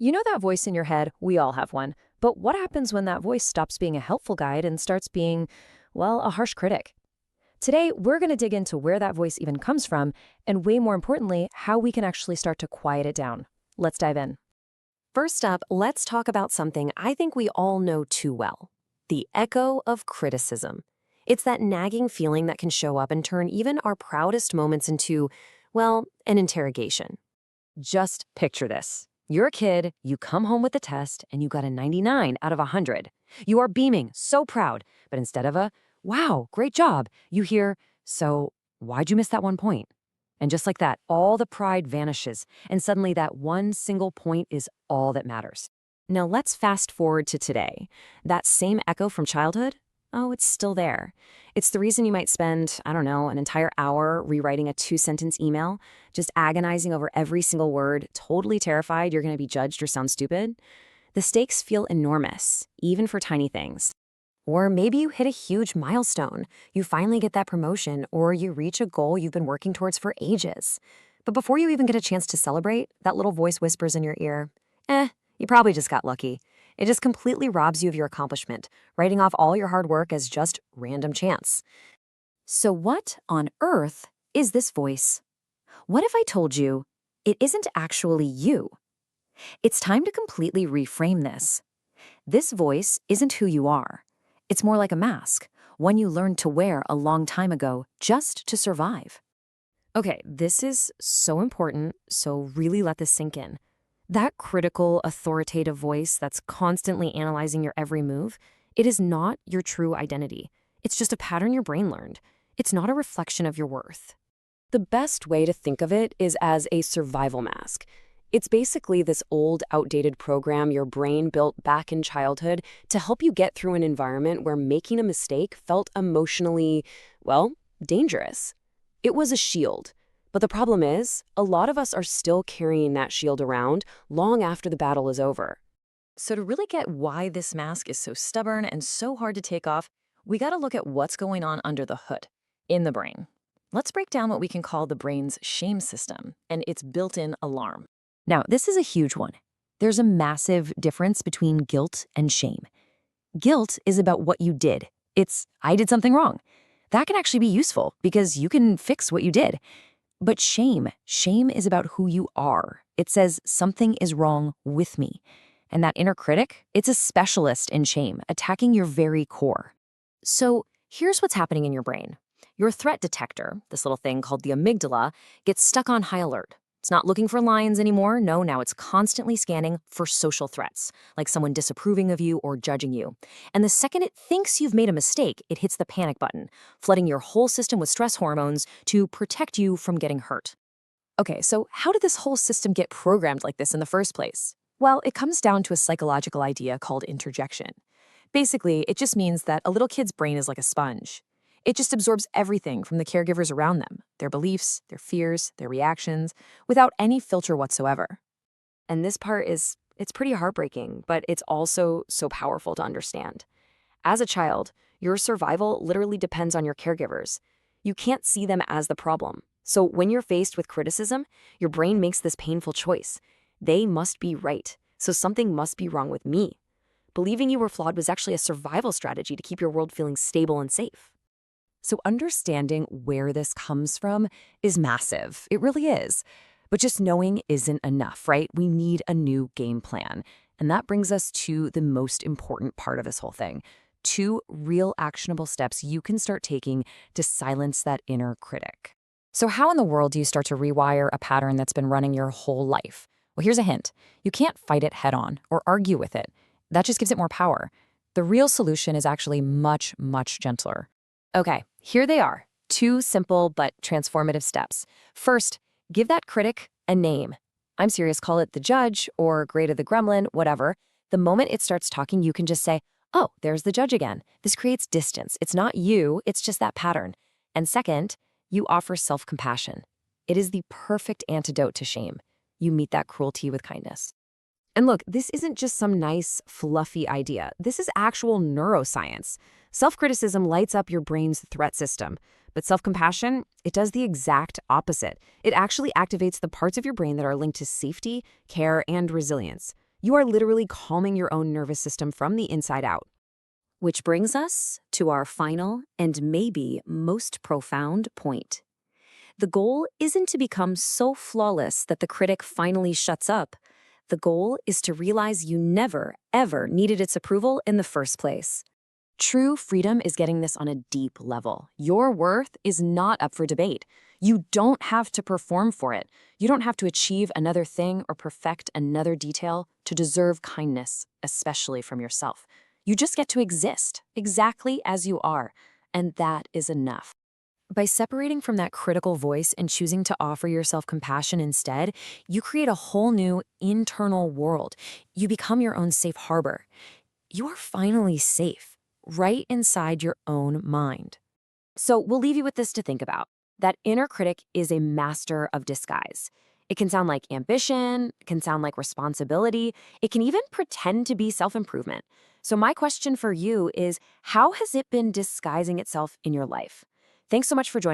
You know that voice in your head? We all have one. But what happens when that voice stops being a helpful guide and starts being, well, a harsh critic? Today, we're going to dig into where that voice even comes from, and way more importantly, how we can actually start to quiet it down. Let's dive in. First up, let's talk about something I think we all know too well: the echo of criticism. It's that nagging feeling that can show up and turn even our proudest moments into, well, an interrogation. Just picture this. You're a kid, you come home with the test, and you got a 99 out of 100. You are beaming, so proud, but instead of a, wow, great job, you hear, so why'd you miss that 1 point? And just like that, all the pride vanishes, and suddenly that one single point is all that matters. Now let's fast forward to today. That same echo from childhood? Oh, it's still there. It's the reason you might spend, I don't know, an entire hour rewriting a 2-sentence email, just agonizing over every single word, totally terrified you're going to be judged or sound stupid. The stakes feel enormous, even for tiny things. Or maybe you hit a huge milestone. You finally get that promotion, or you reach a goal you've been working towards for ages. But before you even get a chance to celebrate, that little voice whispers in your ear, you probably just got lucky. It just completely robs you of your accomplishment, writing off all your hard work as just random chance. So what on earth is this voice? What if I told you it isn't actually you? It's time to completely reframe this. This voice isn't who you are. It's more like a mask, one you learned to wear a long time ago just to survive. Okay, this is so important, so really let this sink in. That critical, authoritative voice that's constantly analyzing your every move, it is not your true identity. It's just a pattern your brain learned. It's not a reflection of your worth. The best way to think of it is as a survival mask. It's basically this old, outdated program your brain built back in childhood to help you get through an environment where making a mistake felt emotionally, well, dangerous. It was a shield. But the problem is, a lot of us are still carrying that shield around long after the battle is over. So to really get why this mask is so stubborn and so hard to take off, we got to look at what's going on under the hood, in the brain. Let's break down what we can call the brain's shame system and its built-in alarm. Now, this is a huge one. There's a massive difference between guilt and shame. Guilt is about what you did. It's, I did something wrong. That can actually be useful because you can fix what you did. But shame is about who you are. It says something is wrong with me. And that inner critic, it's a specialist in shame, attacking your very core. So here's what's happening in your brain. Your threat detector, this little thing called the amygdala, gets stuck on high alert. It's not looking for lines anymore. No, now it's constantly scanning for social threats, like someone disapproving of you or judging you. And the second it thinks you've made a mistake, it hits the panic button, flooding your whole system with stress hormones to protect you from getting hurt. Okay, so how did this whole system get programmed like this in the first place? Well, it comes down to a psychological idea called introjection. Basically, it just means that a little kid's brain is like a sponge. It just absorbs everything from the caregivers around them, their beliefs, their fears, their reactions, without any filter whatsoever. And this part it's pretty heartbreaking, but it's also so powerful to understand. As a child, your survival literally depends on your caregivers. You can't see them as the problem. So when you're faced with criticism, your brain makes this painful choice. They must be right, so something must be wrong with me. Believing you were flawed was actually a survival strategy to keep your world feeling stable and safe. So understanding where this comes from is massive. It really is. But just knowing isn't enough, right? We need a new game plan. And that brings us to the most important part of this whole thing. 2 real actionable steps you can start taking to silence that inner critic. So how in the world do you start to rewire a pattern that's been running your whole life? Well, here's a hint. You can't fight it head on or argue with it. That just gives it more power. The real solution is actually much, much gentler. Okay, here they are. 2 simple but transformative steps. First, give that critic a name. I'm serious, call it the judge or Greta the gremlin, whatever. The moment it starts talking, you can just say, oh, there's the judge again. This creates distance. It's not you, it's just that pattern. And second, you offer self-compassion. It is the perfect antidote to shame. You meet that cruelty with kindness. And look, this isn't just some nice, fluffy idea. This is actual neuroscience. Self-criticism lights up your brain's threat system, but self-compassion, it does the exact opposite. It actually activates the parts of your brain that are linked to safety, care, and resilience. You are literally calming your own nervous system from the inside out. Which brings us to our final and maybe most profound point. The goal isn't to become so flawless that the critic finally shuts up. The goal is to realize you never, ever needed its approval in the first place. True freedom is getting this on a deep level. Your worth is not up for debate. You don't have to perform for it. You don't have to achieve another thing or perfect another detail to deserve kindness, especially from yourself. You just get to exist exactly as you are, and that is enough. By separating from that critical voice and choosing to offer yourself compassion instead, you create a whole new internal world. You become your own safe harbor. You are finally safe, right inside your own mind. So we'll leave you with this to think about. That inner critic is a master of disguise. It can sound like ambition, it can sound like responsibility, it can even pretend to be self-improvement. So my question for you is, how has it been disguising itself in your life? Thanks so much for joining.